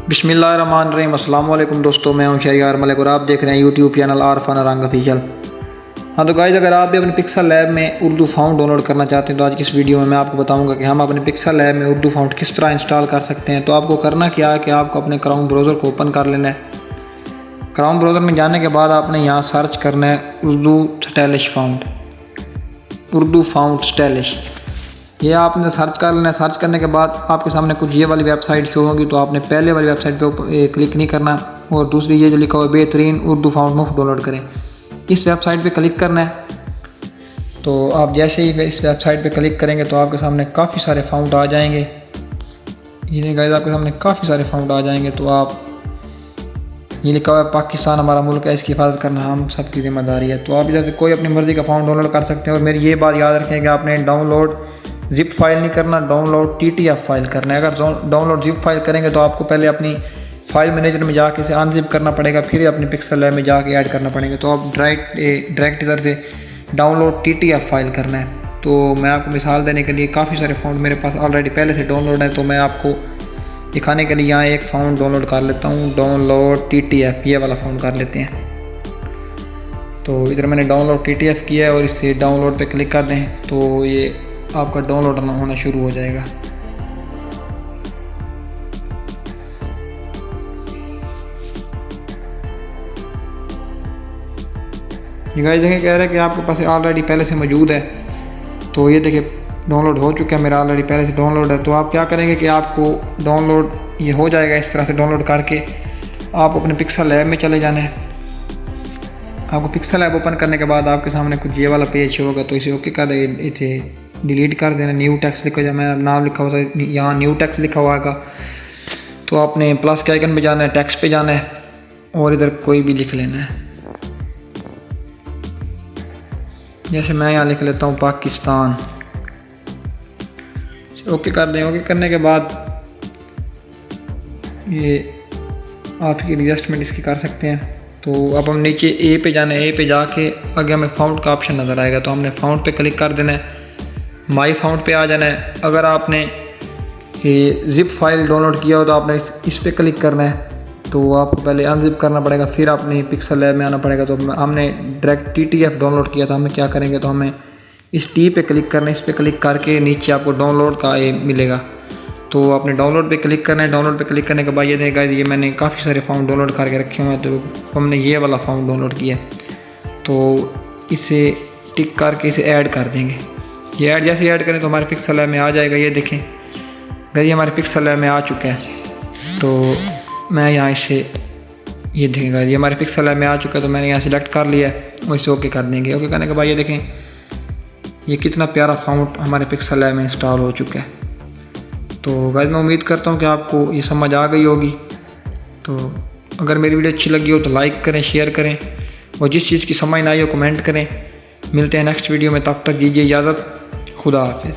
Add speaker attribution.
Speaker 1: बिस्मिल्लाहिर्रहमानिर्रहीम। अस्सलाम वालेकुम दोस्तों, मैं हूं शहरियार मलिक और आप देख रहे हैं यूट्यूब चैनल आरफान रंग ऑफिशियल। हाँ तो गाइस, अगर आप भी अपने पिक्सल लैब में उर्दू फाउंट डाउनलोड करना चाहते हैं तो आज की इस वीडियो में मैं आपको बताऊंगा कि हम अपने पिक्सल लैब में उर्दू फाउंट किस तरह इंस्टॉल कर सकते हैं। तो आपको करना क्या है कि आपको अपने क्रोम ब्राउज़र को ओपन कर लेना है। क्रोम ब्राउज़र में जाने के बाद आपने यहाँ सर्च करना है उर्दू फाउंट स्टाइलिश। ये आपने सर्च कर लेना है। सर्च करने के बाद आपके सामने कुछ ये वाली वेबसाइट शो होगी, तो आपने पहले वाली वेबसाइट पे क्लिक नहीं करना और दूसरी ये जो लिखा हुआ है बेहतरीन उर्दू फाउंट मुफ्त डाउनलोड करें, इस वेबसाइट पे क्लिक करना है। तो आप जैसे ही इस वेबसाइट पे क्लिक करेंगे तो आपके सामने काफ़ी सारे फाउंट आ जाएंगे। ये गाइस आपके सामने काफ़ी सारे फाउंट आ जाएंगे। तो आप ये लिखा हुआ है पाकिस्तान हमारा मुल्क है, इसकी हिफाजत करना हम सबकी जिम्मेदारी है। तो आप इधर से कोई अपनी मर्ज़ी का फाउंट डाउनलोड कर सकते हैं। और मेरी ये बात याद रखें कि आपने डाउनलोड जिप फाइल नहीं करना, डाउनलोड TTF फाइल करना है। अगर डाउनलोड जिप फाइल करेंगे तो आपको पहले अपनी फाइल मैनेजर में जाके इसे अनजिप करना पड़ेगा, फिर अपनी पिक्सल लैब में जाके ऐड करना पड़ेगा। तो आप डायरेक्ट इधर से डाउनलोड TTF फाइल करना है। तो मैं आपको मिसाल देने के लिए काफ़ी सारे फाउंट मेरे पास ऑलरेडी पहले से डाउनलोड है, तो मैं आपको दिखाने के लिए यहाँ एक फाउंट डाउनलोड कर लेता हूँ। डाउनलोड TTF ये वाला फाउंट कर लेते हैं। तो इधर मैंने डाउनलोड TTF किया है और इससे डाउनलोड पे क्लिक कर दें तो ये आपका डाउनलोड होना शुरू हो जाएगा। ये गाइस देखें कह रहा है कि आपके पास ऑलरेडी पहले से मौजूद है। तो ये देखिए डाउनलोड हो चुका है, मेरा ऑलरेडी पहले से डाउनलोड है। तो आप क्या करेंगे कि आपको डाउनलोड ये हो जाएगा इस तरह से। डाउनलोड करके आप अपने पिक्सल लैब में चले जाना है। आपको पिक्सल लैब ओपन करने के बाद आपके सामने कुछ ये वाला पेज होगा, तो इसे ओके कर दें, इसे डिलीट कर देना। न्यू टेक्स्ट लिखा जाए, मैं नाम लिखा हुआ था यहाँ न्यू टेक्स्ट लिखा हुआ है। तो आपने प्लस के आइकन पे जाना है, टेक्स्ट पे जाना है और इधर कोई भी लिख लेना है। जैसे मैं यहाँ लिख लेता हूँ पाकिस्तान। ओके कर दें। ओके करने के बाद ये आपकी एडजस्टमेंट इसकी कर सकते हैं। तो अब हम नीचे ए पे जाना है। ए पे जाके आगे हमें फाउंट का ऑप्शन नज़र आएगा, तो हमने फाउंट पे क्लिक कर देना है। माई फाउंट पे आ जाना है। अगर आपने ये जिप फाइल डाउनलोड किया हो तो आपने इस पे क्लिक करना है। तो आपको पहले अनजिप करना पड़ेगा, फिर अपनी पिक्सल लैब में आना पड़ेगा। तो हमने डायरेक्ट TTF डाउनलोड किया था। हमें क्या करेंगे तो हमें इस T पे क्लिक करना है। इस पे क्लिक करके नीचे आपको डाउनलोड का ये मिलेगा, तो आपने डाउनलोड पे क्लिक करना है। डाउनलोड पे क्लिक करने के बाद ये देगा ये मैंने काफ़ी सारे फाउंट डाउनलोड करके रखे हुए हैं। तो हमने ये वाला फाउंट डाउनलोड किया, तो इसे टिक करके इसे ऐड कर देंगे। ये ऐड जैसे ऐड करें तो हमारे पिक्सल लैब में आ जाएगा। ये देखें ये हमारे पिक्सल लैब में आ चुका है। तो मैं यहाँ इसे ये देखेंगे ये हमारे पिक्सल लैब में आ चुका है। तो मैंने यहाँ सेलेक्ट कर लिया है और इसे ओके कर देंगे। ओके करने के बाद ये देखें ये कितना प्यारा फाउंट हमारे पिक्सल लैब में इंस्टॉल हो चुका है। तो गाइस मैं उम्मीद करता हूँ कि आपको ये समझ आ गई होगी। तो अगर मेरी वीडियो अच्छी लगी हो तो लाइक करें, शेयर करें और जिस चीज़ की समझ ना आई हो कमेंट करें। मिलते हैं नेक्स्ट वीडियो में, तब तक दीजिए इजाज़त। खुदा हाफिज़।